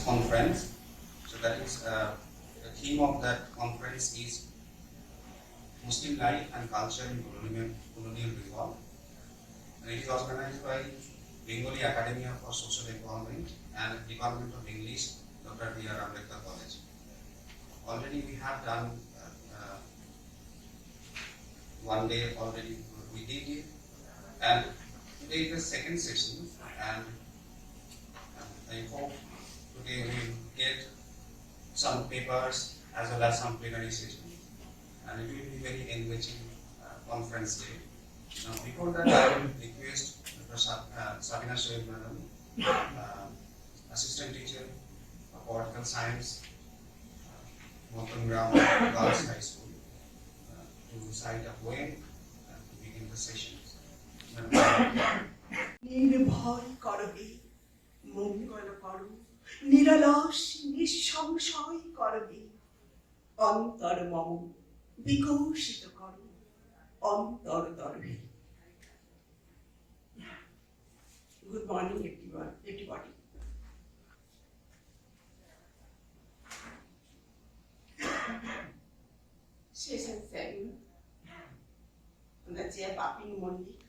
conference. So that is the theme of that conference is Muslim life and culture in colonial Bengal. And it is organized by Bengali Academy for Social Empowerment and Department of English, Dr. B.R. Ambedkar College. Already we have done one day already we did it, and today is the second session, and I hope today we will get some papers as well as some plenary session, and it will be very engaging conference day. Now before that I will request Dr. Sabina Shoaib Madam, Assistant Teacher of Political Science, Mountain Girls High School, to recite a poem to begin the sessions. নির্ভয় করবে মঙ্গল করো নিরলস নিঃসংশয় করবে অন্তর মম বিকশিত করো অন্তর দর্বে। Good morning everybody. Session 7 on the chair Bapin Mallick.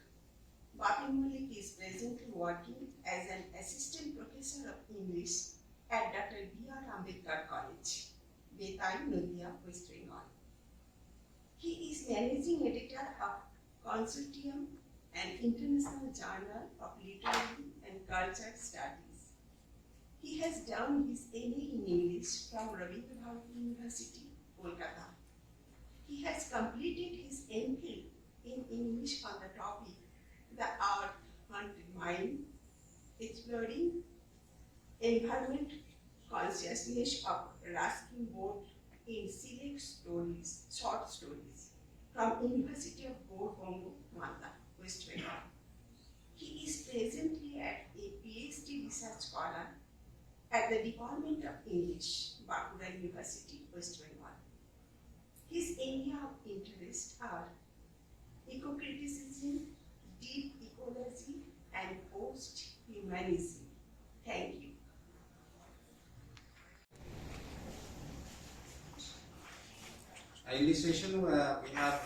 Bapin Mallick is presently working as an assistant professor of English at Dr. B.R. Ambedkar College, VII, West Bengal. He is managing editor of Consortium, an international journal of literary and culture studies. He has done his MA in English from Bapin University, Kolkata. He has completed his MPhil in English on the topic The Art-Haunted Mind, exploring environment consciousness of Ruskin Board in select stories, short stories, from University of Bongo, Malda, West Bengal. He is presently a PhD research scholar at the Department of English, Bankura University, West Bengal. His area of interest are eco-criticism, deep ecology, and post-humanism. Thank you. In this session, we have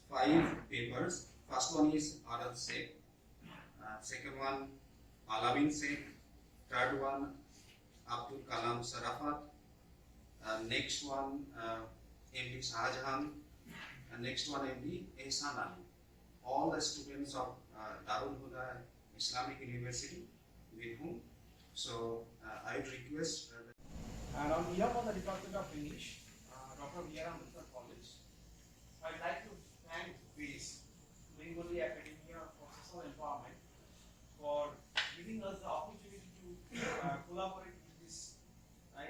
5 papers. First one is Arad Sheikh, second one Alabin Sheikh, third one Abdul Kalam Sarafat, next one MD Shahjahan, and next one MD Ehsan Ali. All the students of Darul Huda Islamic University with whom. So I would request and on behalf of the Department of English, Dr. B.R. Ambedkar College, I'd like to thank VII, Bengali Academy for Social Empowerment, for giving us the opportunity to collaborate with this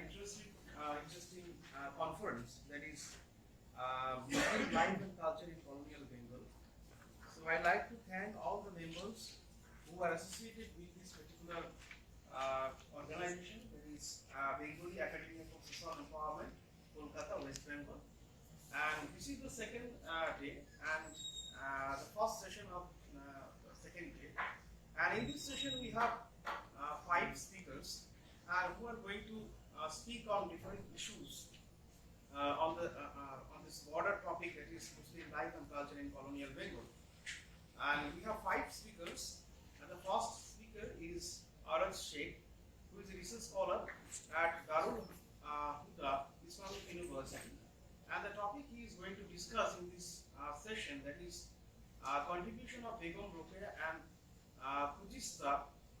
interesting conference, that is Muslim life and culture in colonial Bengal. So I'd like to thank all the members who are associated with this particular organization, that is Bengali Academy for Social Empowerment, Kolkata, West Bengal. And this is the second day and the first session of the second day. And in this session we have 5 speakers who are going to speak on different issues on this broader topic, that is Muslim life and culture in colonial Bengal. And we have 5 speakers, and the first speaker is Arad Sheikh, who is a research scholar at Darul Huda Islamic University. And the topic he is going to discuss in this session, that is contribution of Begum Rokeya and Kujista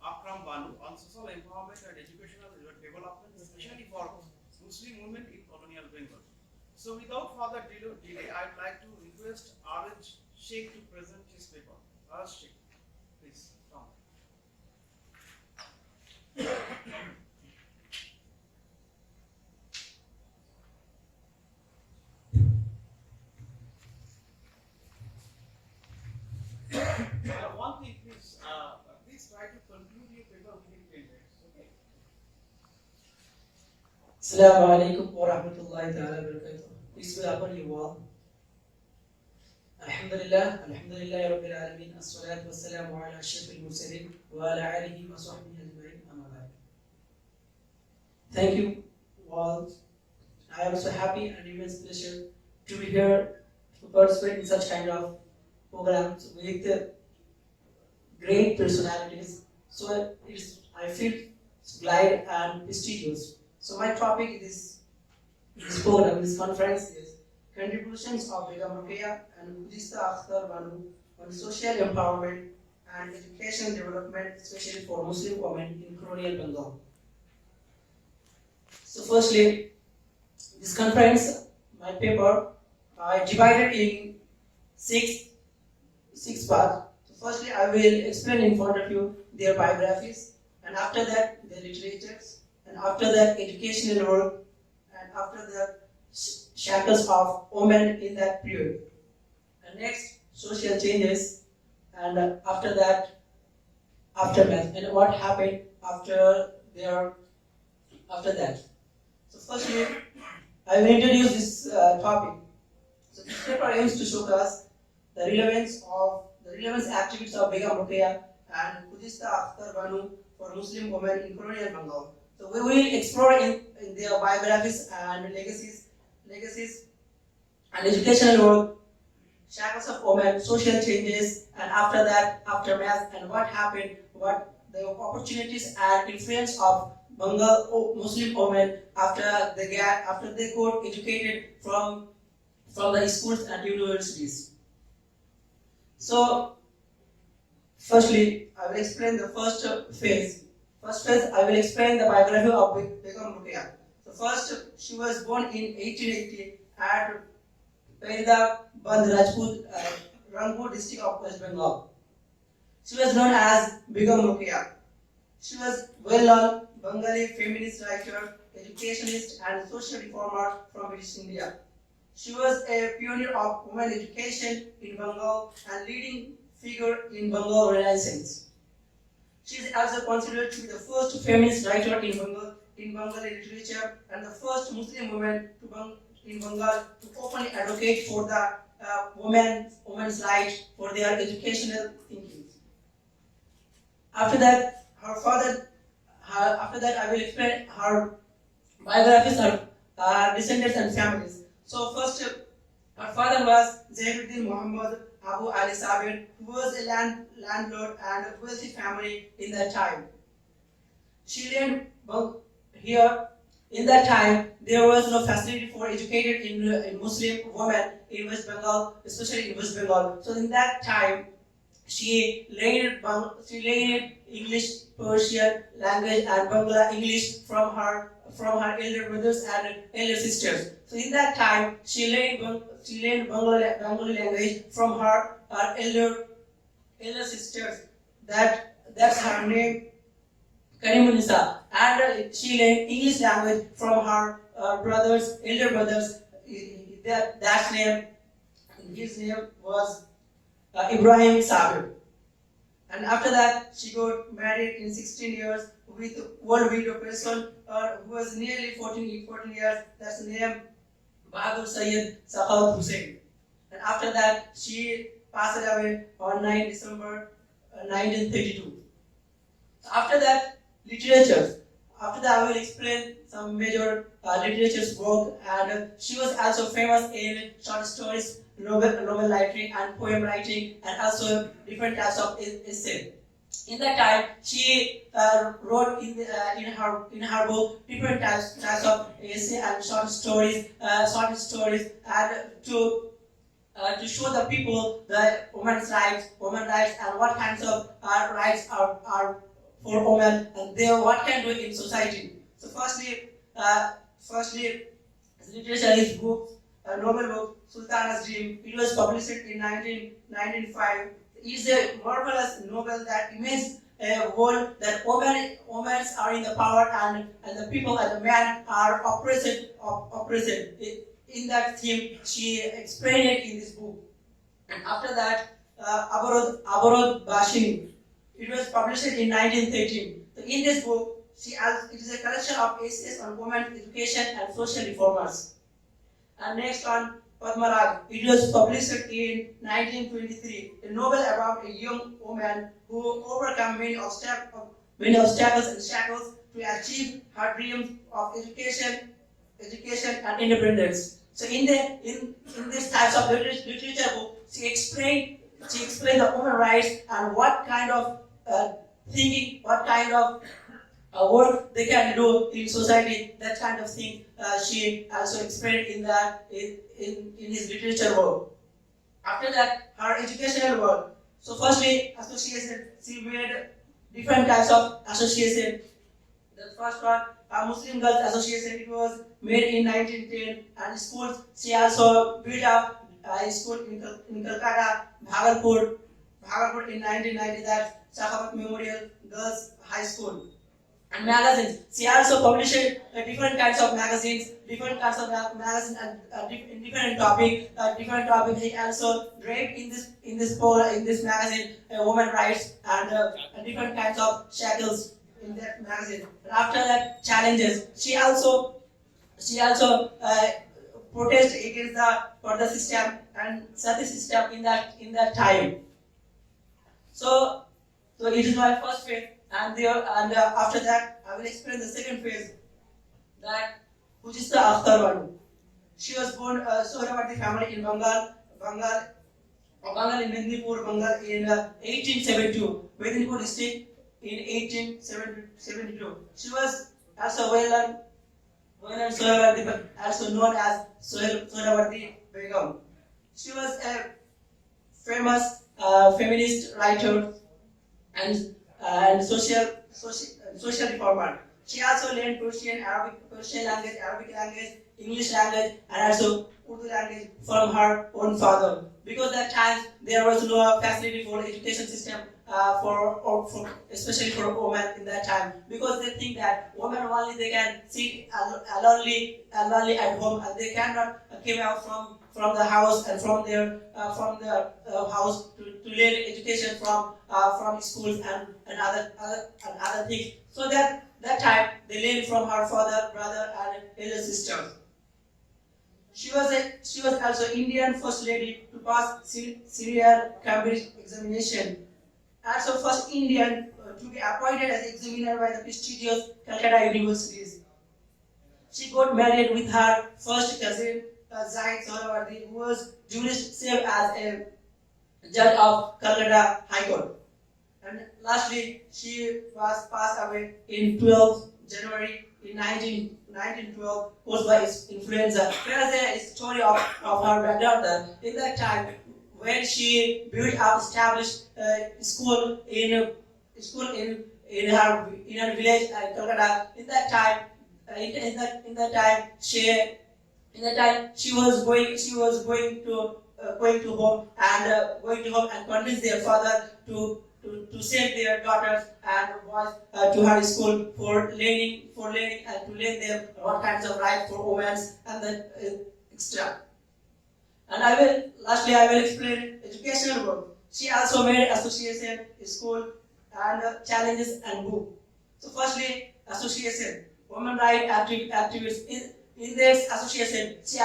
Akram Banu on social empowerment and educational development, especially for Muslim women in colonial Bengal. So without further delay, I would like to request Arad Sheikh to present his paper. Arad Sheikh, please come. One thing, please try to conclude your paper within 10 minutes. Okay. Assalamu alaikum wa rahmatullahi ta'ala wa barakatuh. Peace be upon you all. Alhamdulillah Rabbil Alameen. As-salatu was-salamu ala ashrafil mursalin wa ala alihi wa sahbihi ajma'in. Amma ba'd. Thank you all. I am so happy and immense pleasure to be here to participate in such kind of programs with great personalities. So I feel glad and prestigious. So my topic is this program, this conference is contributions of Begum Ruqayya and Khudista Akhtar Banu on social empowerment and education development, especially for Muslim women in colonial Bengal. So firstly, this conference, my paper, I divided in six parts. So firstly, I will explain in front of you their biographies, and after that, their literatures, and after that, educational work, and after that, shackles of women in that period. And next, social changes, and after that, aftermath, and what happened after that. So firstly, I will introduce this topic. So this paper aims to show us the relevance activities of Begum Ruqayya and Khudista Akhtar Banu for Muslim women in colonial Bengal. So we will explore in their biographies and legacies and educational work, shackles of women, social changes, and after that, aftermath, and what happened, what the opportunities and influence of Bengal Muslim women after they got educated from the schools and universities. So, firstly, I will explain the first phase. First phase, I will explain the biography of Begum Ruqayya. So first, she was born in 1880 at Perida Band Rajput, Rangpur district of West Bengal. She was known as Begum Ruqayya. She was well-known Bengali feminist writer, educationist, and social reformer from British India. She was a pioneer of women education in Bengal and leading figure in Bengal Renaissance. She is also considered to be the first feminist writer in Bengali literature and the first Muslim woman in Bengal to openly advocate for the women's right for their educational thinking. After that, I will explain her biographies, her descendants and families. So first, her father was Zainuddin Muhammad Abu Ali Sabir, who was a landlord and a wealthy family in that time. She lived here. In that time, there was no facility for educated in Muslim women in West Bengal, especially in West Bengal. So in that time, she learned English, Persian language, and Bangla English from her elder brothers and elder sisters. So in that time, she learned Bengali language from her elder sisters. That's her name, Karimunisa, and she learned English language from her elder brothers. That name, his name was Ibrahim Sabir. And after that, she got married in 16 years with one widow person who was nearly 14 years. That's the name Bahadur Sayyid Sakhaut Hussain. And after that, she passed away on 9 December 1932. After that, literature. After that, I will explain some major literature's work, and she was also famous in short stories, novel writing, and poem writing, and also different types of essay. In that time, she wrote in her book different types of essay and short stories, and to show the people the women's rights, and what kinds of rights are for women, and what can do in society. So firstly, literature is book, a novel book, Sultana's Dream. It was published in 1905. It is a marvelous novel that imagines a world that women are in the power and the people and the men are oppressed. In that theme, she explained it in this book. And after that, Abarod Bashini. It was published in 1913. So in this book, it is a collection of essays on women's education and social reformers. And next on Padmaraj, it was published in 1923, a novel about a young woman who overcome many obstacles and shackles achieve her dreams of education and independence. So in this types of literature book, she explained the human rights and what kind of thinking, what kind of work they can do in society. That kind of thing she also explained in his literature work. After that, her educational work. So firstly, association. She made different types of association. The first one, Muslim Girls Association. It was made in 1910, and schools. She also built up a school in Calcutta, Bhagalpur in 1990. That Sakhavat Memorial Girls High School. And magazines. She also published different kinds of magazines, and in different topics. He also read in this magazine women rights and different kinds of shackles in that magazine. And after that, challenges. She also protested against the system and sati system in that time. So it is my first phase, and after that I will explain the second phase. That which is the Akhtar Banu. She was born Sohrawardi family in Bengal in Mendipur, Bengal in 1872, Medinipur district in 1872. She was also well-known Sohrawardi, but also known as Sohrawardi Begum. She was a famous feminist writer and social reformer. She also learned Persian language, Arabic language, English language, and also Urdu language from her own father. Because that time there was no facility for education system especially for women in that time. Because they think that women only they can sit alone at home, and they cannot come out from the house and from the house to learn education from schools and other things. So that time they learned from her father, brother, and elder sisters. She was also Indian first lady to pass Syria Cambridge examination. Also first Indian to be appointed as examiner by the prestigious Calcutta universities. She got married with her first cousin, Zaid Sohrawardi, who was jurist served as a judge of Calcutta High Court. And lastly, she was passed away in 12 January in 1912, caused by influenza. There is a story of her background. In that time, when she established school in her village Calcutta. In that time, she was going home and convinced their father to send their daughters and boys to her school for learning and to learn them what kinds of rights for women and the extra. And I will explain educational work. She also made association, school, and challenges and book. So firstly, association, women rights activists. In this association, she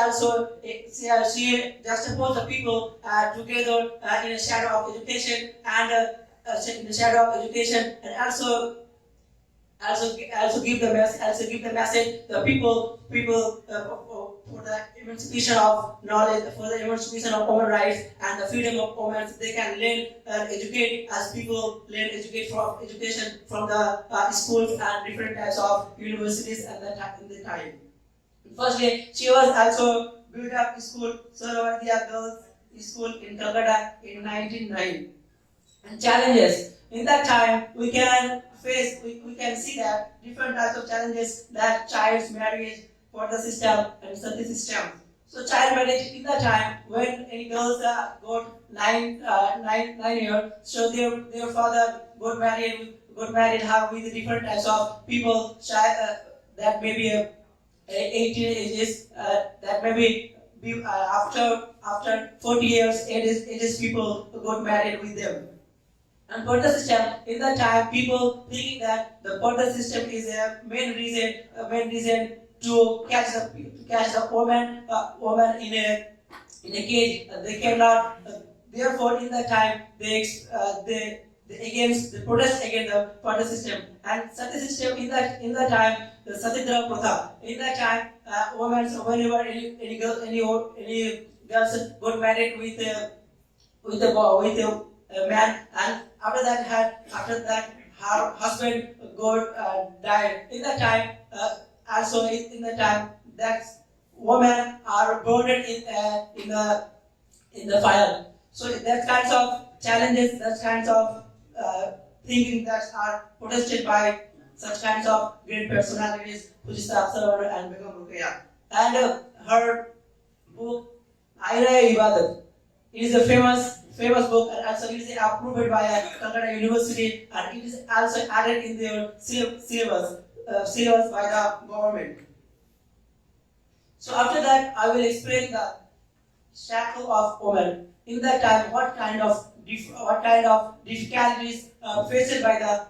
juxtaposed the people together in a shadow of education and also give the message the people for the emancipation of knowledge, for the emancipation of human rights and the freedom of women. They can learn educate as people learn education from the schools and different types of universities at in the time. Firstly, she was also built up school, Sohrawardi Girls School in Calcutta in 1909. And challenges. In that time, we can see that different types of challenges, that child's marriage, quota system, and sati system. So child marriage in that time, when any girls got 9 years, so their father got married her with different types of people, that may be 18 ages, that may be after 40 years ages people got married with them. And quota system, in that time, people thinking that the quota system is a main reason to catch the woman in a cage. They cannot. Therefore, in that time, against the protest against the party system. And Sati system in that time, the Satidra Pratha. In that time, women, whenever any girls got married with a man, and after that her husband got died. In that time, also in that time, that women are burned in the fire. So that kinds of challenges, that kinds of thinking that are protested by such kinds of great personalities, Pujista Aksavar and Begum Ruqayya. And her book, Aira Ibadat, it is a famous book, and also it is approved by Calcutta University, and it is also added in their syllabus by the government. So after that, I will explain the shackle of women. In that time, what kind of difficulties faced by the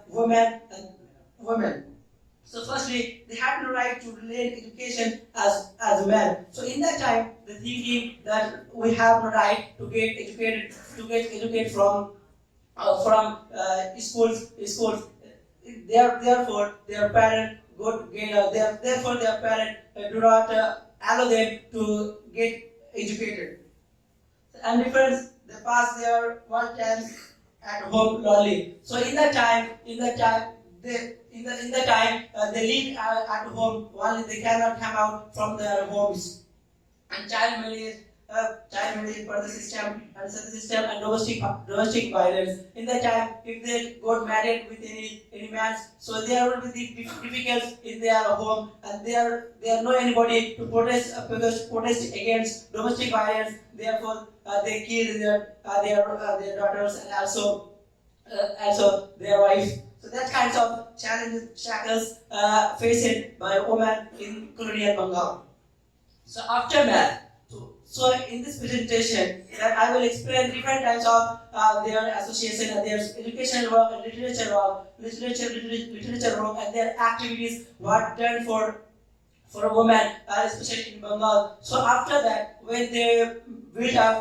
women. So firstly, they had no right to learn education as men. So in that time, the thinking that we have no right to get educated from schools. Therefore, their parents do not allow them to get educated. And difference, they pass their one times at home lonely. So in that time, they live at home only. They cannot come out from their homes. And child marriage, birth system, and such system, and domestic violence. In that time, if they got married with any man, so there will be difficult in their home, and there no anybody to protest against domestic violence. Therefore, they kill their daughters, and also their wives. So that kinds of challenges, shackles faced by women in colonial Bengal. So aftermath. So in this presentation, I will explain different types of their association and their educational work and literature work and their activities what done for a woman, especially in Bengal. So after that, when they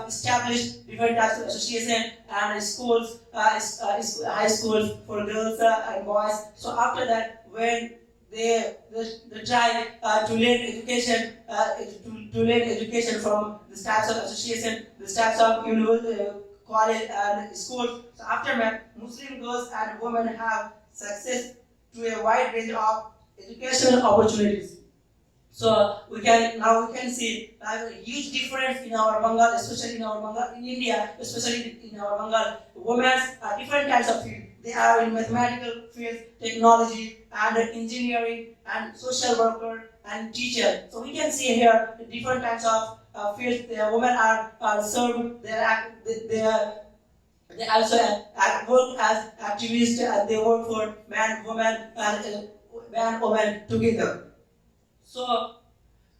established different types of association and schools, high schools for girls and boys. So after that, when they try to learn education from the types of association, the types of college and schools. So after that, Muslim girls and women have success to a wide range of educational opportunities. So we can see a huge difference in our Bengal, especially in our Bengal, in India, especially in our Bengal. Women are different types of fields. They are in mathematical fields, technology, and engineering, and social worker, and teacher. So we can see here the different types of fields. The women are served. They also work as activists, and they work for man, woman together. So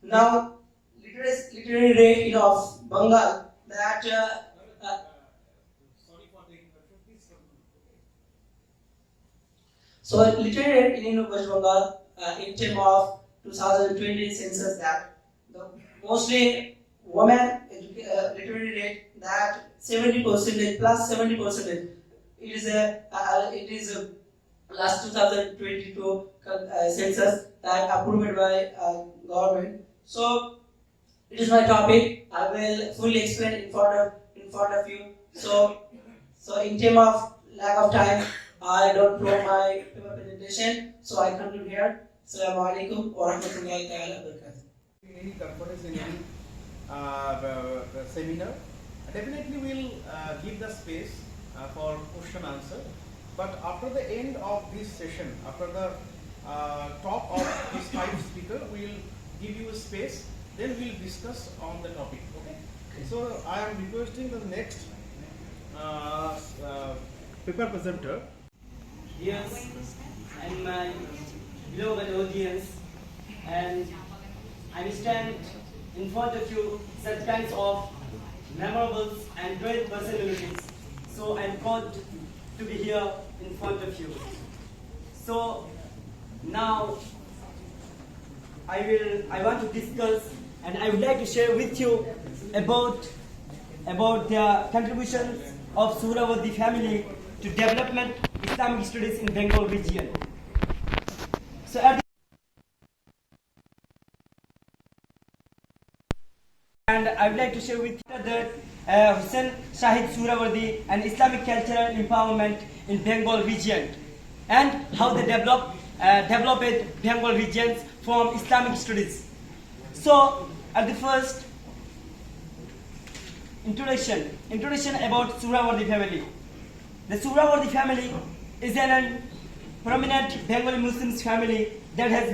now literary rate of Bengal that Sorry for the interruption. Please continue. so literary rate in West Bengal in terms of 2020 census that mostly women literary rate that 70% plus 70%. It is last 2022 census that approved by government. So it is my topic. I will fully explain in front of you. So in terms of lack of time, I don't prove my paper presentation. So I conclude here. Assalamu alaikum wa rahmatullahi wa barakatuh. Any conference in any seminar, definitely we'll give the space for question answer. But after the end of this session, after the talk of these 5 speakers, we will give you a space. Then we will discuss on the topic. Okay. So I am requesting the next paper presenter. Yes, and my beloved audience, and I stand in front of you such kinds of memorable and great personalities. So I'm proud to be here in front of you. So now I want to discuss, and I would like to share with you about the contributions of Suravati family to development Islamic studies in Bengal region. So at and I would like to share with you that Hussain Shahid Surawardi and Islamic cultural empowerment in Bengal region and how they developed Bengal regions from Islamic studies. So at the first introduction about Surawardi family. The Surawardi family is a prominent Bengali Muslims family that has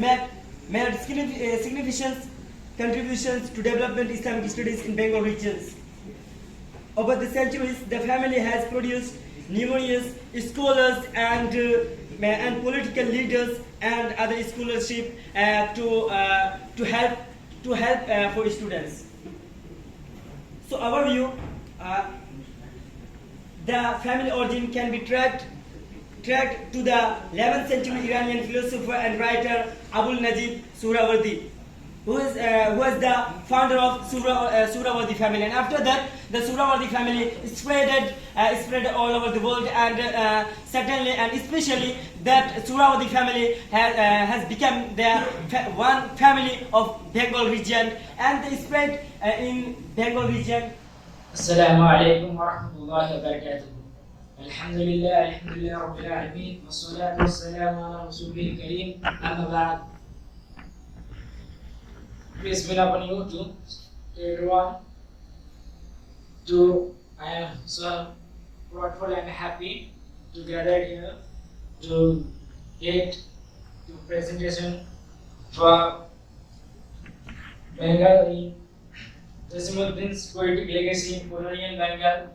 made significant contributions to development Islamic studies in Bengal regions. Over the centuries, the family has produced numerous scholars and political leaders and other scholarship to help for students. So our view, the family origin can be tracked to the 11th century Iranian philosopher and writer Abul Najib Surawardi, who was the founder of Surawardi family. And after that, the Surawardi family spread all over the world, and certainly and especially that Surawardi family has become the one family of Bengal region, and they spread in Bengal region. السلام عليكم ورحمة الله وبركاته. الحمد لله رب العالمين والصلاة والسلام على رسوله الكريم. أما بعد. Peace be upon you too, everyone. I am so grateful and happy to gather here to get the presentation for Bengal in Jasimuddin's poetic legacy in colonial Bengal,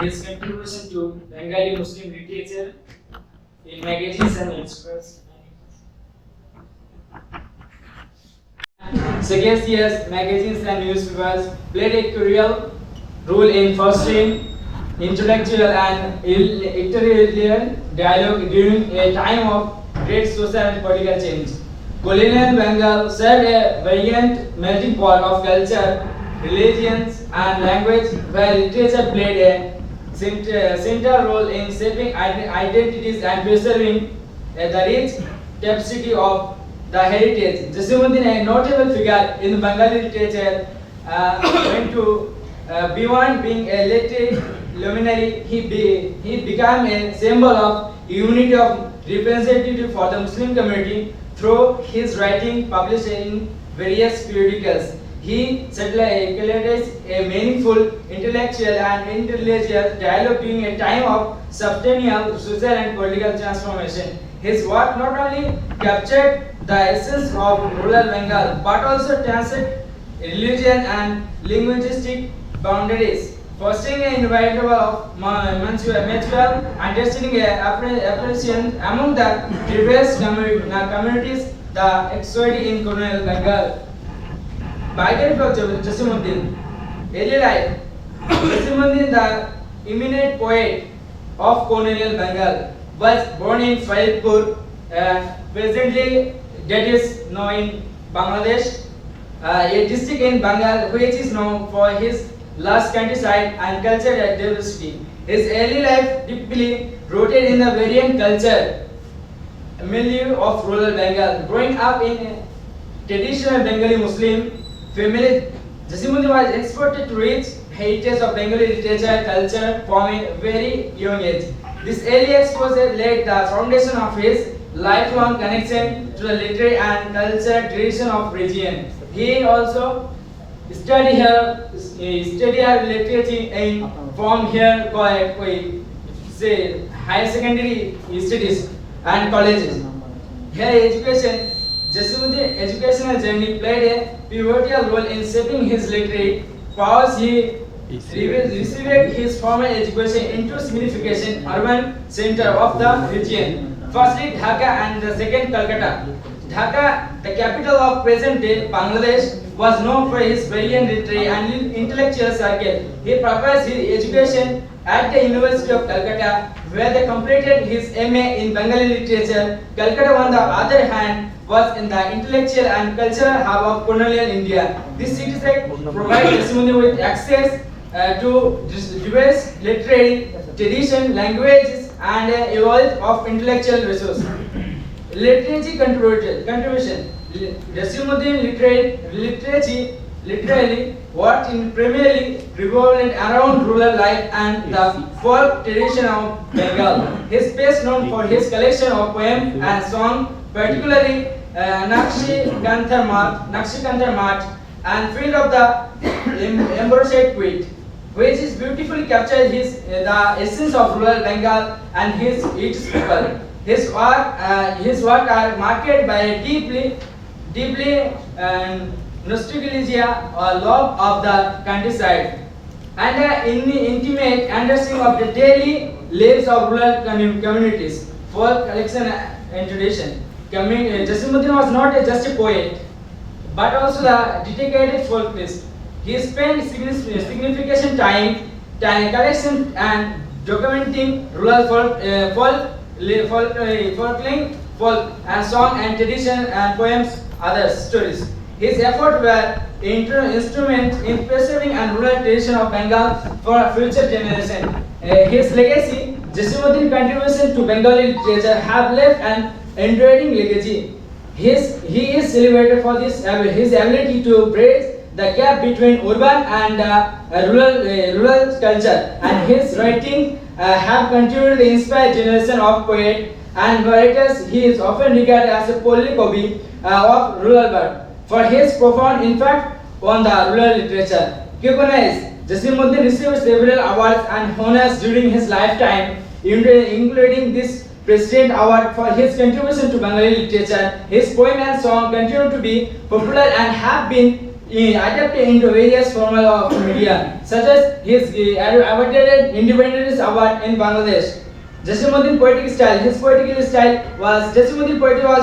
his contribution to Bengali Muslim literature in magazines and newspapers. Second years, magazines and newspapers played a crucial role in fostering intellectual and editorial dialogue during a time of great social and political change. Colonial Bengal served a variant melting pot of culture, religions, and language, where literature played a central role in shaping identities and preserving the rich tapestry of the heritage. Jasimuddin, a notable figure in Bengali literature, went to beyond being a literary luminary. He became a symbol of unity of representative for the Muslim community through his writing published in various periodicals. He catalyzed a meaningful intellectual and intellectual dialogue during a time of substantial social and political transformation. His work not only captured the essence of rural Bengal but also transcended religion and linguistic boundaries, fostering an environment of mutual understanding and appreciation among the diverse communities that existed in colonial Bengal. Biography of Jasimuddin. Early life. Jasimuddin, the eminent poet of colonial Bengal, was born in Faridpur, presently that is now in Bangladesh, a district in Bengal which is known for his lush countryside and cultural diversity. His early life deeply rooted in the variant culture milieu of rural Bengal. Growing up in a traditional Bengali Muslim family, Jasimuddin was exposed to rich heritage of Bengali literature culture from a very young age. This early exposure laid the foundation of his lifelong connection to the literary and cultural tradition of region. He also studied literature in from here by say higher secondary studies and colleges. Here education, Jasimuddin's educational journey played a pivotal role in shaping his literary powers. He received his formal education into significant urban center of the region. Firstly, Dhaka and the second Calcutta. Dhaka, the capital of present-day Bangladesh, was known for his brilliant literary and intellectual circle. He pursued his education at the University of Calcutta, where he completed his MA in Bengali literature. Calcutta, on the other hand, was in the intellectual and cultural hub of colonial India. This city site provided Jasimuddin with access to diverse literary tradition, languages, and a wealth of intellectual resources. Literary contribution. Jasimuddin literally worked in primarily revolved around rural life and the folk tradition of Bengal. He is best known for his collection of poems and songs, particularly Nakshi Kanthar Mat and Field of the Embroidered Quilt, which is beautifully captured the essence of rural Bengal and its people. His work are marked by a deeply nostalgia or love of the countryside and an intimate understanding of the daily lives of rural communities, folk collection and tradition. Jasimuddin was not just a poet, but also the dedicated folklorist. He spent significant time collection and documenting rural folk and song and tradition and poems, other stories. His efforts were instrument in preserving and rural tradition of Bengal for future generation. His legacy, Jasimuddin's contribution to Bengali literature have left an enduring legacy. He is celebrated for his ability to bridge the gap between urban and rural culture, and his writings have continued to inspire generation of poets and writers. He is often regarded as a polycobi of rural birth for his profound impact on the rural literature. Recognized, Jasimuddin received several awards and honors during his lifetime, including this President Award for his contribution to Bengali literature. His poem and song continue to be popular and have been adapted into various forms of media, such as his awarded Independence Award in Bangladesh. Jasimuddin poetic style. His poetical style was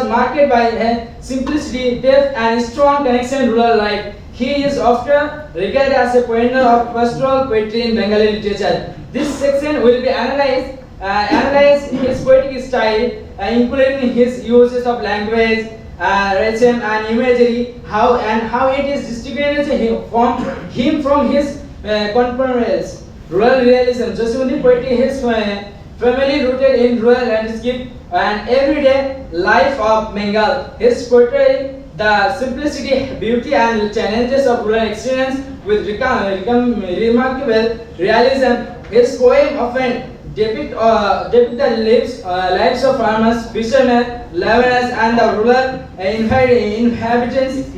marked by simplicity, depth, and strong connection to rural life. He is often regarded as a pioneer of pastoral poetry in Bengali literature. This section will be analyze his poetic style, including his uses of language, rhythm, and imagery, how it is distinguished from his contemporaries. Rural realism. Jasimuddin poetry is firmly rooted in rural landscape and everyday life of Bengal. His poetry the simplicity, beauty, and challenges of rural experience with remarkable realism. His poem often depict the lives of farmers, fishermen, laborers, and the rural inhabitants,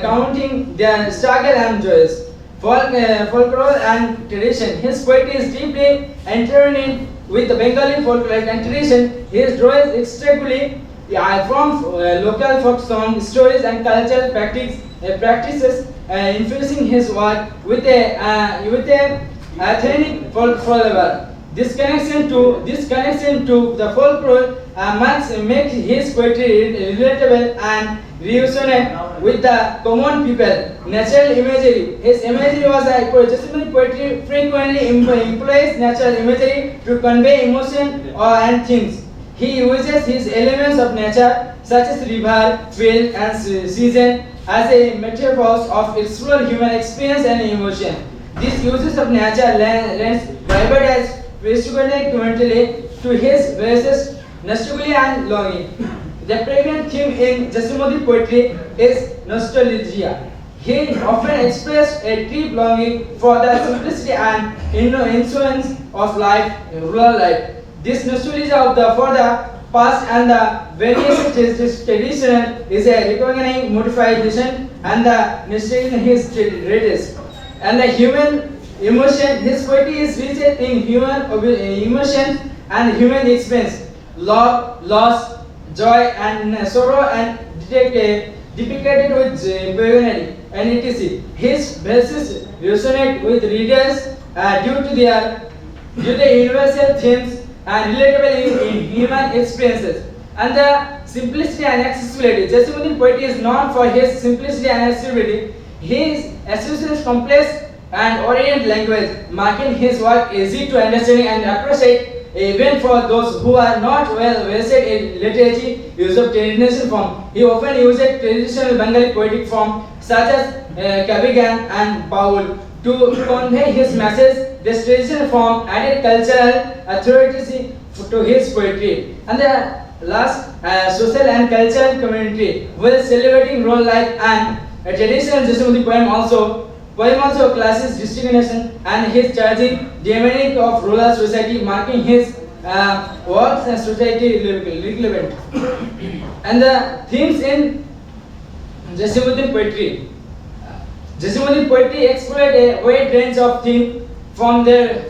counting their struggle and joys. Folklore and tradition. His poetry is deeply entwined with the Bengali folklore and tradition. He draws extremely from local folk songs, stories, and cultural practices, influencing his work with a authentic folk flavor. This connection to the folklore makes his poetry relatable and resonate with the common people. Natural imagery. His imagery was Jasimuddin poetry frequently employs natural imagery to convey emotion and things. He uses his elements of nature such as river, field, and season as a metaphors of explore human experience and emotion. These uses of nature lends vivid as consequently to his verses nostalgia and longing. The prevalent theme in Jasimuddin poetry is nostalgia. He often expressed a deep longing for the simplicity and innocence of life, rural life. This nostalgia for the past and the various tradition is a recognizing modification and the nostalgia in his traditions. And the human emotion, his poetry is rich in human emotions and human experience, love, loss, joy, and sorrow, and depicted with poignancy and etc. His verses resonate with readers due to the universal themes and relatable in human experiences. And the simplicity and accessibility. Jasimuddin poetry is known for his simplicity and accessibility. His associates complex and orient language, making his work easy to understand and appreciate even for those who are not well versed in literature. Use of traditional form. He often uses traditional Bengali poetic form such as Kabigan and Baul. To convey his message, this tradition form added cultural authority to his poetry. And the last, social and cultural community, will celebrating role like an a traditional Jesuiti poem also classes discrimination and his charging dynamic of rural society, marking his works and society relevant. And the themes in Jesuiti poetry. Jesuiti poetry explored a wide range of themes from the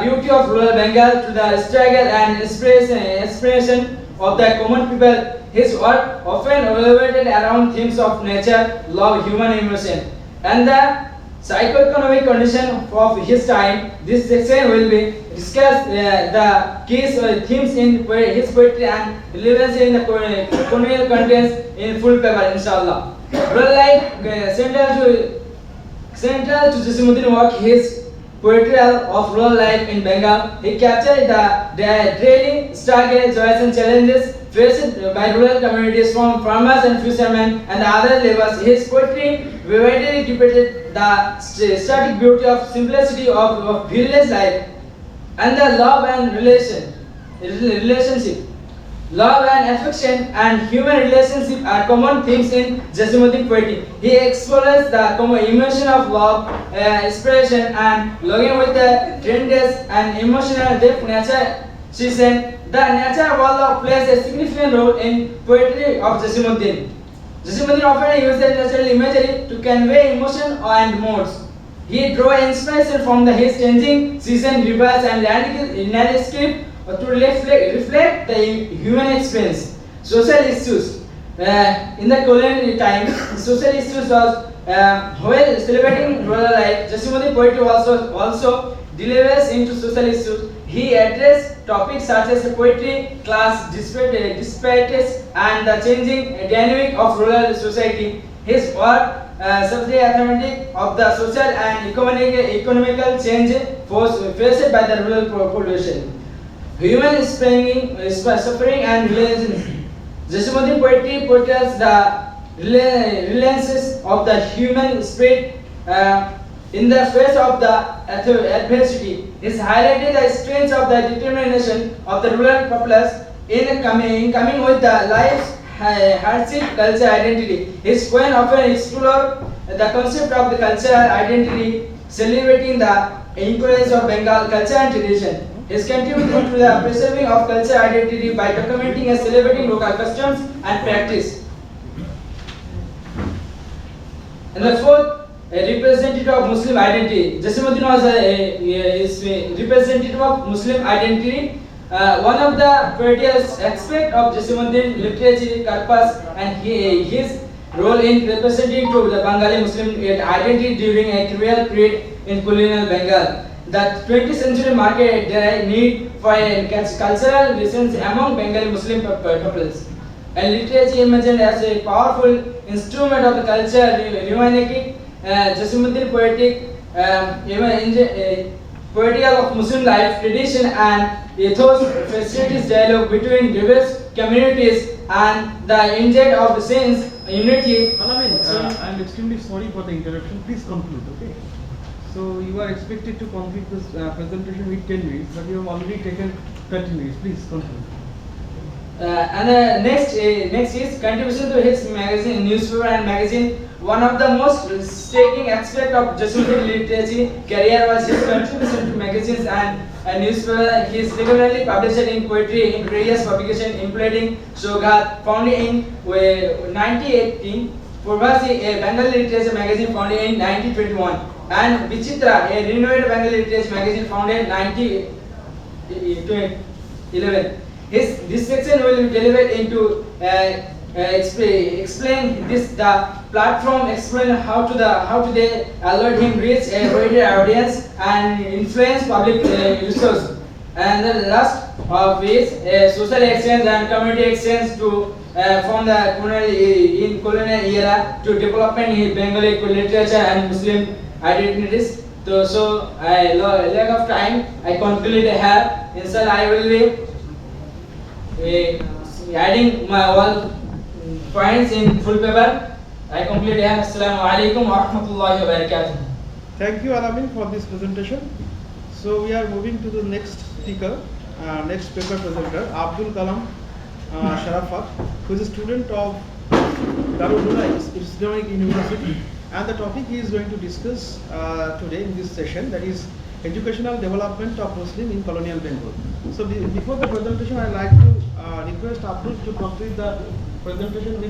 beauty of rural Bengal to the struggle and inspiration of the common people. His work often revolved around themes of nature, love, human emotion, and the psychoeconomic condition of his time. This section will be discuss the keys themes in his poetry and relevance in the colonial contents in full paper, inshallah. Rural life central to Jasimuddin work, his portrayal of rural life in Bengal. He captured the daily struggle, joys and challenges faced by rural communities, from farmers and fishermen and other laborers. His poetry vividly depicted the static beauty of simplicity of village life and the love and relationship. Love and affection and human relationship are common themes in Jasimuddin poetry. He explores the common emotion of love, inspiration, and longing with the tenderness and emotional depth nature. She said the nature world plays a significant role in poetry of Jasimuddin. Jasimuddin often uses natural imagery to convey emotion and moods. He drew inspiration from his changing season, rivers, and landscape to reflect the human experience. Social issues. In the colonial time, social issues was while celebrating rural life, Jasimuddin poetry also delves into social issues. He addressed topics such as poetry, class disparities, and the changing dynamic of rural society. His work subject athletic of the social and economical change faced by the rural population. Human suffering and relations. Jasimuddin poetry portrays the relentlessness of the human spirit in the face of the adversity. He highlighted the strength of the determination of the rural populace in coming with the life's hardship, culture, identity. His poem often explore the concept of the cultural identity, celebrating the influence of Bengal culture and tradition. His contribution to the preserving of cultural identity by documenting and celebrating local customs and practice. And the fourth, a representative of Muslim identity. Jasimuddin was a representative of Muslim identity. One of the greatest aspects of Jasimuddin literary corpus and his role in representing to the Bengali Muslim identity during a crucial period in colonial Bengal. The 20th century marked the need for a cultural resonance among Bengali Muslim peoples. And literature emerged as a powerful instrument of the culture reminding Jasimuddin poetical of Muslim life, tradition, and ethos facilitates dialogue between diverse communities and the intent of the sense unity. Alamin, I'm extremely sorry for the interruption. Please conclude, okay? So you are expected to complete this presentation with 10 minutes, but you have already taken 30 minutes. Please conclude. Next is contribution to his magazine, newspaper and magazine. One of the most striking aspects of Jasimuddin literary career was his contribution to magazines and newspaper. He is regularly published in poetry in various publications, including Shogat, founded in 1918, Purvasi, a Bengali literature magazine founded in 1921, and Vichitra, a renowned Bengali literature magazine founded in 1911. This section will be delivered into explain this the platform, explain how to they alert him reach a wider audience and influence public resource. And the last of is social exchange and community exchange to from the colonial era to development in Bengali literature and Muslim identities. So lack of time, I conclude here. Inshallah, I will be adding my all points in full paper. I conclude here. Assalamu alaikum wa rahmatullahi wa barakatuh. Thank you, Alamin, for this presentation. So we are moving to the next speaker, next paper presenter, Abdul Kalam Sharafat, who is a student of Darul Islamic University, and the topic he is going to discuss today in this session, that is educational development of Muslim in colonial Bengal. So before the presentation, I would like to request Abdul to complete the presentation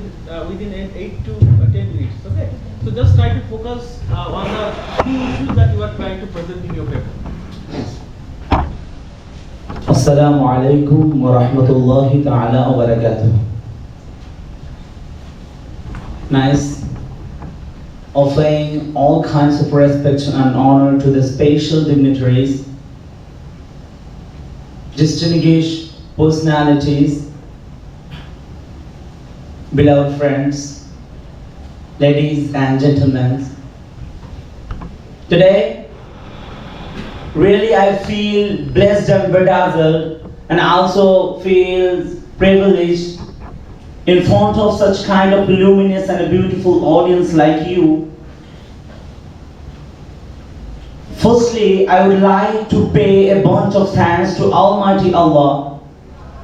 within 8 to 10 minutes. Okay. So just try to focus on the key issues that you are trying to present in your paper. Assalamu alaikum wa rahmatullahi ta'ala wa barakatuh. Nice. Offering all kinds of respect and honor to the special dignitaries, distinguished personalities, beloved friends, ladies and gentlemen. Today, really I feel blessed and bedazzled, and also feel privileged in front of such kind of luminous and a beautiful audience like you. Firstly, I would like to pay a bunch of thanks to Almighty Allah,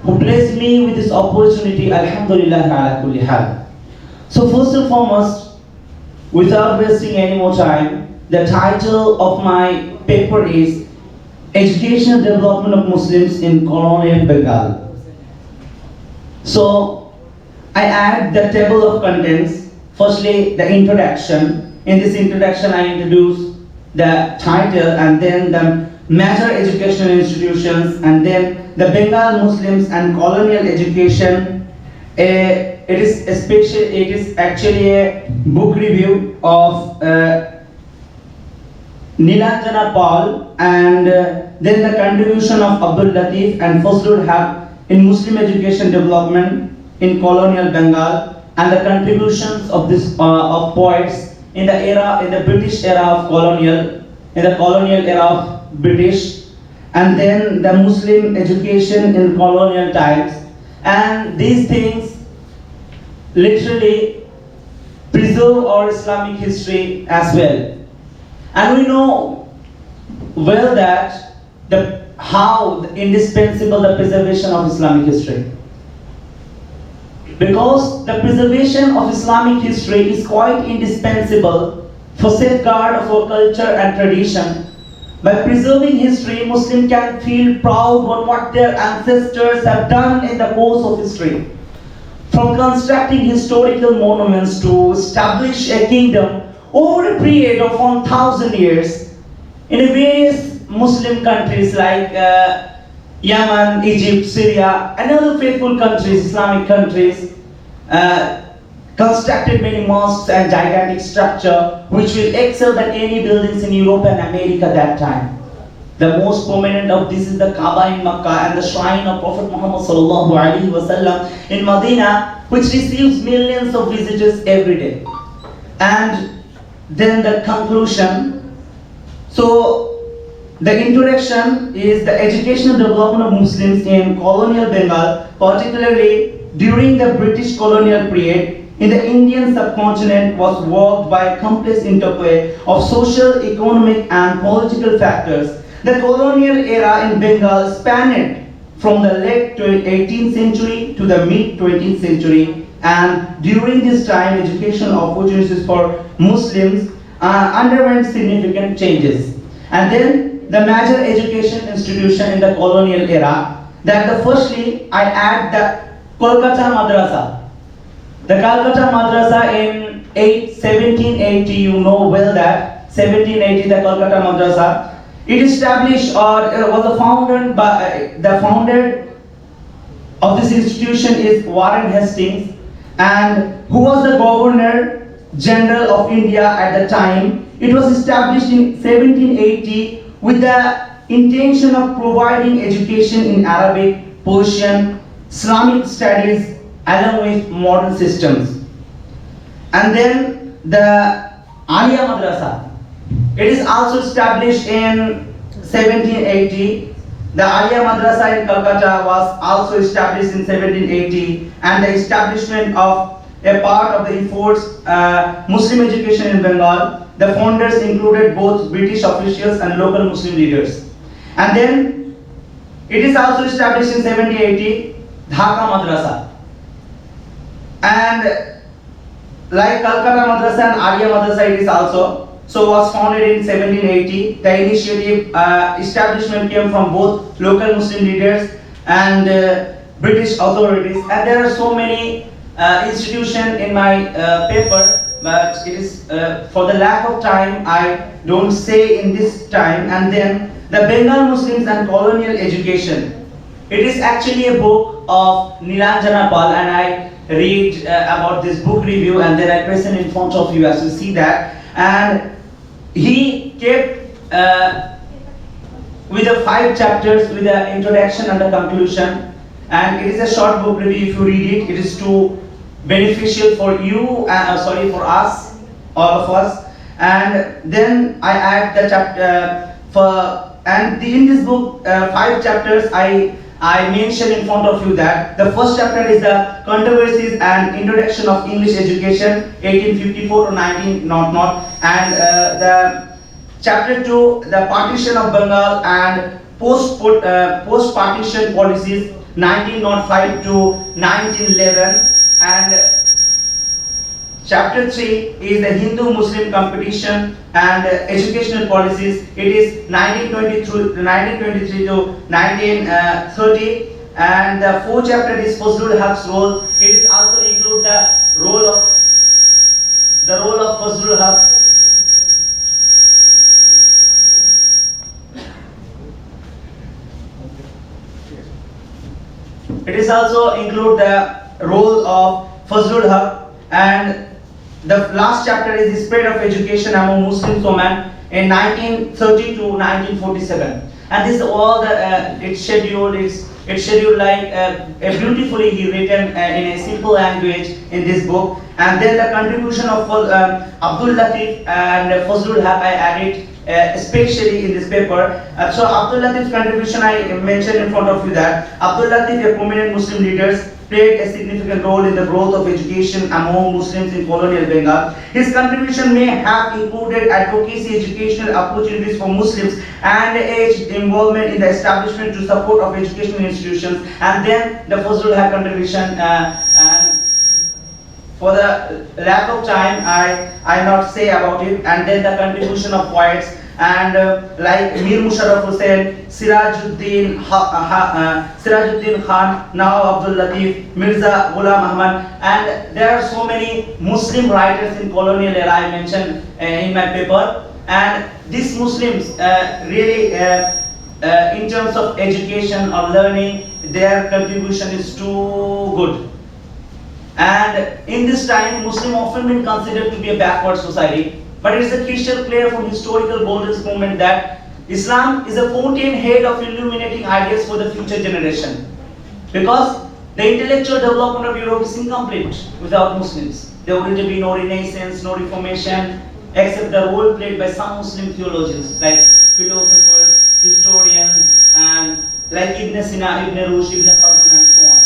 who blessed me with this opportunity. Alhamdulillah ala kulli hal. So first and foremost, without wasting any more time, the title of my paper is Educational Development of Muslims in Colonial Bengal. So I add the table of contents. Firstly, the introduction. In this introduction, I introduce the title, and then the major educational institutions, and then the Bengal Muslims and colonial education. It is actually a book review of Nilanjana Paul, and then the contribution of Abdul Latif and Fazlul Haq in Muslim education development in colonial Bengal, and the contributions of this of poets in the British era of colonial era of British, and then the Muslim education in colonial times. And these things literally preserve our Islamic history as well. And we know well that how indispensable the preservation of Islamic history. Because the preservation of Islamic history is quite indispensable for safeguard of our culture and tradition. By preserving history, Muslims can feel proud on what their ancestors have done in the course of history. From constructing historical monuments to establish a kingdom over a period of 1,000 years in various Muslim countries like Yemen, Egypt, Syria, and other faithful countries, Islamic countries, constructed many mosques and gigantic structure which will excel than any buildings in Europe and America that time. The most prominent of this is the Kaaba in Makkah and the shrine of Prophet Muhammad sallallahu alaihi wasallam in Medina, which receives millions of visitors every day. And then the conclusion. So the introduction is the educational development of Muslims in colonial Bengal, particularly during the British colonial period in the Indian subcontinent, was worked by a complex interplay of social, economic, and political factors. The colonial era in Bengal spanned from the late 18th century to the mid 20th century, and during this time, educational opportunities for Muslims underwent significant changes. And then the major education institution in the colonial era, firstly I add the Kolkata Madrasa. The Calcutta Madrasa in 1780, you know well that 1780, the Kolkata Madrasa, it established or was founded by the founder of this institution is Warren Hastings, and who was the Governor General of India at the time. It was established in 1780 with the intention of providing education in Arabic, Persian, Islamic studies along with modern systems. And then the Aliya Madrasa. It is also established in 1780. The Aliya Madrasa in Calcutta was also established in 1780, and the establishment of a part of the efforts Muslim education in Bengal the founders included both British officials and local Muslim leaders. And then it is also established in 1780, Dhaka Madrasa. And like Calcutta Madrasa and Arya Madrasa, it is also. So was founded in 1780. The initiative establishment came from both local Muslim leaders and British authorities. And there are so many institutions in my paper, but it is for the lack of time I don't say in this time. And then the Bengal Muslims and colonial education. It is actually a book of Nilanjana Pal, and I read about this book review, and then I present in front of you as you see that. And he kept with the 5 chapters with the introduction and the conclusion, and it is a short book review. If you read it, it is too beneficial for you, for us, all of us. And then I add the chapter in this book 5 chapters I mentioned in front of you that the first chapter is the controversies and introduction of English education 1854 to 1900, and the chapter 2 the partition of Bengal and post partition policies 1905 to 1911, and chapter 3 is the Hindu-Muslim competition and educational policies. It is 1923 to 1930, and the 4th chapter is Fazlul Haq's role. It is also include the role of Fazlul Haq. It is also include the role of Fazlul Haq, and the last chapter is the spread of education among Muslim women in 1930 to 1947. And this is all the it's scheduled like beautifully he written in a simple language in this book. And then the contribution of Abdul Latif and Fazlul Haq I added especially in this paper. So Abdul Latif's contribution I mentioned in front of you that Abdul Latif, a prominent Muslim leaders, played a significant role in the growth of education among Muslims in colonial Bengal. His contribution may have included advocacy, educational opportunities for Muslims, and age involvement in the establishment to support of educational institutions. And then the Fazlul Haq contribution, and for the lack of time, I not say about it. And then the contribution of poets, and like Mir Musharraf Hussain, Sirajuddin Khan, now Abdul Latif, Mirza Ghulam Ahmad, and there are so many Muslim writers in colonial era I mentioned in my paper. And these Muslims really, in terms of education or learning, their contribution is too good. And in this time, Muslim often been considered to be a backward society, but it is a crystal clear from historical Bolden's movement that Islam is a fountainhead of illuminating ideas for the future generation. Because the intellectual development of Europe is incomplete without Muslims. There wouldn't be no Renaissance, no Reformation, except the role played by some Muslim theologians like philosophers, historians, and like Ibn Sina, Ibn Rushd, Ibn Khaldun, and so on.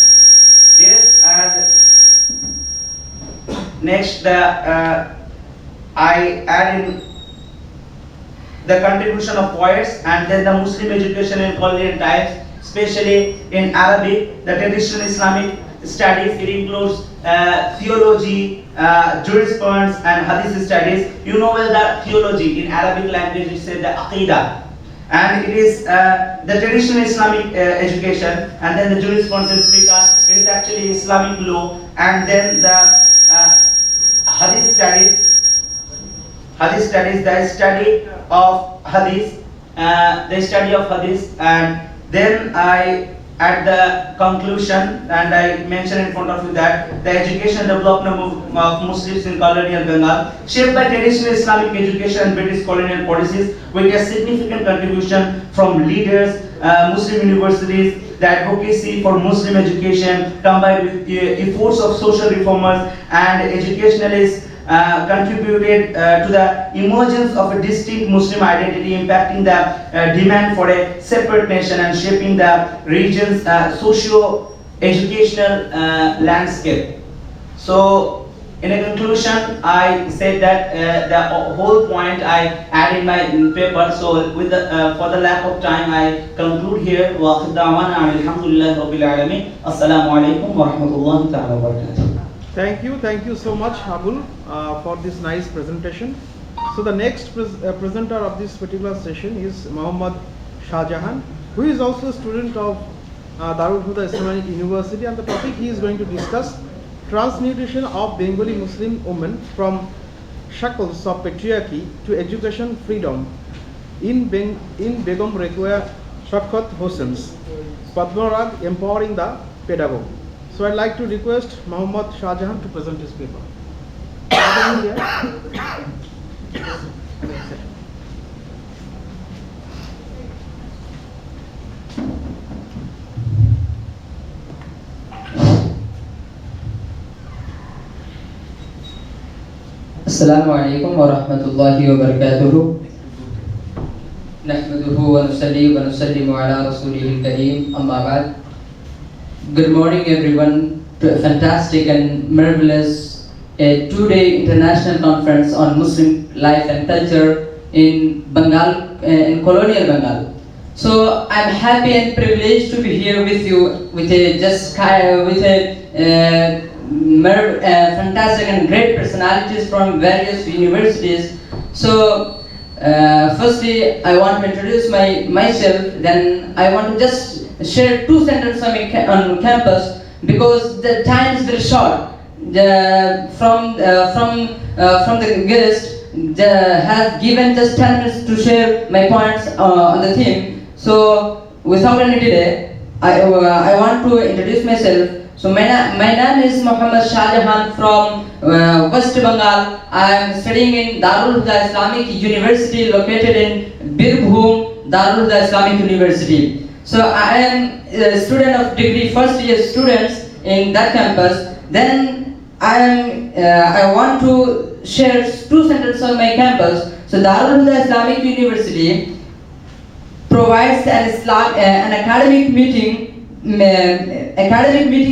Yes, and next I add in the contribution of poets, and then the Muslim education in colonial times, especially in Arabic, the traditional Islamic studies. It includes theology, jurisprudence, and hadith studies. You know well that theology in Arabic language is said the aqidah, and it is the traditional Islamic education. And then the jurisprudence is fiqh. It is actually Islamic law. And then the hadith studies, the study of hadith, and then I at the conclusion, and I mentioned in front of you that the education development of Muslims in colonial Bengal, shaped by traditional Islamic education and British colonial policies, with a significant contribution from leaders, Muslim universities, the advocacy for Muslim education, combined with efforts of social reformers and educationalists, contributed to the emergence of a distinct Muslim identity, impacting the demand for a separate nation and shaping the region's socio-educational landscape. So, In a conclusion, I said that the whole point I add in my paper. So, with for the lack of time, I conclude here. وآخر دعوانا الحمد لله رب العالمين. السلام عليكم ورحمة الله تعالى وبركاته. Thank you so much, Abul, for this nice presentation. So the next presenter of this particular session is Muhammad Shahjahan, who is also a student of Darul Huda Islamic University, and the topic he is going to discuss: transmutation of Bengali Muslim women from shackles of patriarchy to education freedom in Begum Rekia Shakhat Hossen's Padmarag, empowering the pedagogue. So I'd like to request Muhammad Shahjahan to present his paper. السلام عليكم ورحمة الله وبركاته. نحمده ونصلي ونسلم على رسوله الكريم أما بعد. Good morning everyone to a fantastic and marvelous two-day international conference on Muslim life and culture in Bengal, in colonial Bengal. So I'm happy and privileged to be here with you with a fantastic and great personalities from various universities. So firstly I want to introduce myself, then I want to just share two sentences on campus because the time is very short. From the guest has given just 10 minutes to share my points on the theme. So without any delay, I want to introduce myself. So my name is Muhammad Shahjahan from West Bengal. I am studying in Darul Huda Islamic University located in Birbhum, Darul Huda Islamic University. So I am a student of degree first year students in that campus. Then I want to share two sentences on my campus. So Darul Huda Islamic University provides an academic meeting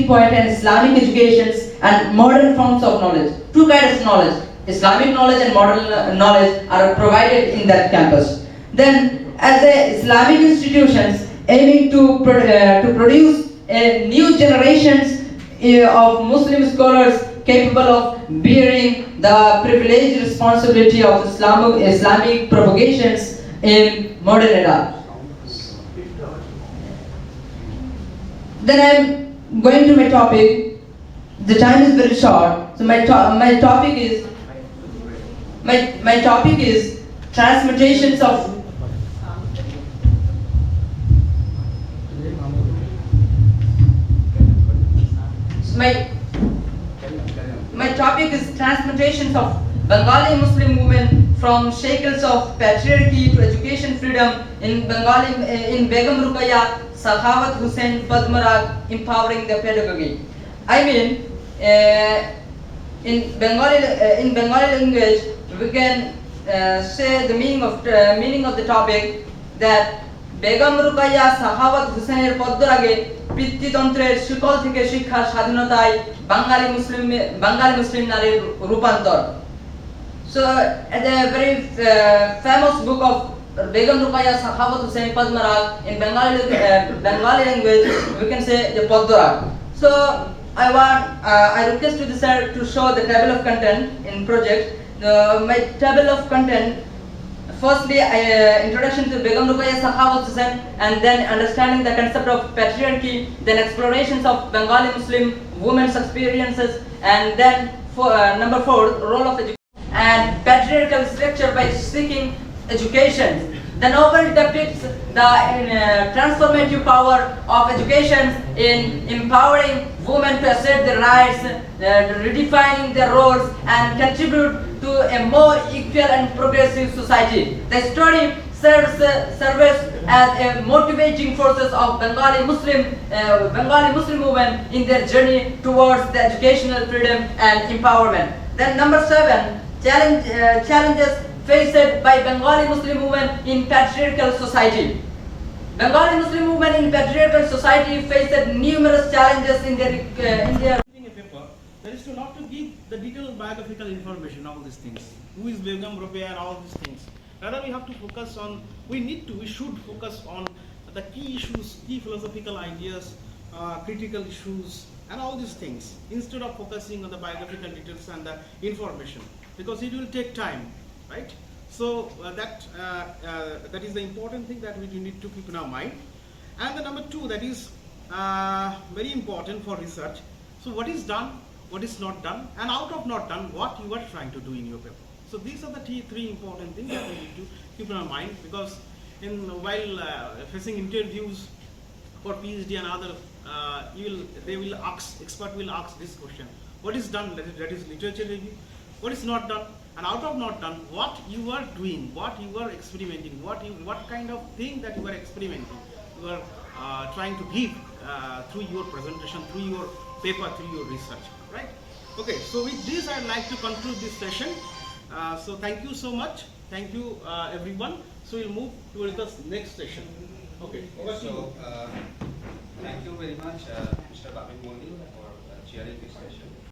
point and Islamic educations and modern forms of knowledge. Two kinds of knowledge, Islamic knowledge and modern knowledge, are provided in that campus. Then, as a Islamic institutions aiming to produce new generations of Muslim scholars capable of bearing the privileged responsibility of Islamic propagations in modern era. Then I'm going to my topic. The time is very short, so my topic is transmutations of my topic is transmutations of Bengali Muslim women from shackles of patriarchy to education freedom in Begum Rukaya Sakhawat Hussain Padmarag, empowering the pedagogy. I mean, in Bengali language, we can say the meaning of the topic that Begum Rukaya Sakhawat Hussainer Padmarage পিতৃতন্ত্রের শিকল থেকে শিক্ষার স্বাধীনতায় বাঙালি মুসলিম নারীর রূপান্তর. So the very famous book of Begum Rukaya Sakhawat Hussain Padmarag in Bengali language, we can say the Padmarag. So I request to the sir to show the table of content in project. My table of content. Firstly, introduction to Begum Rukaya Sakhawat Hussain, and then understanding the concept of patriarchy, then explorations of Bengali Muslim women's experiences, and then number 4, role of education and patriarchal structure by seeking education. The novel depicts the transformative power of education in empowering women to assert their rights, redefining their roles, and contribute to a more equal and progressive society. The story serves as a motivating forces of Bengali Muslim women in their journey towards the educational freedom and empowerment. Then number 7, challenges faced by Bengali Muslim women in patriarchal society. Bengali Muslim women in patriarchal society faced numerous challenges in their A paper, that is to not to give the detailed biographical information, all these things. Who is Begum Ruqayya and all these things. Rather, we have to focus on, we should focus on the key issues, key philosophical ideas, critical issues, and all these things, instead of focusing on the biographical details and the information, because it will take time, right? So that is the important thing that we need to keep in our mind. And the number two, that is very important for research. So what is done, what is not done, and out of not done, what you are trying to do in your paper. So these are the three important things that we need to keep in our mind, because while facing interviews for PhD and other, expert will ask this question: what is done? That is literature review. What is not done? And out of not done, what you are doing, what you are experimenting, what kind of thing that you are experimenting, you are trying to give through your presentation, through your paper, through your research, right? Okay, so with this I'd like to conclude this session. So thank you so much. Thank you everyone. So we'll move towards the next session. Okay, over to you. So thank you very much, Mr. Bapin for chairing this session.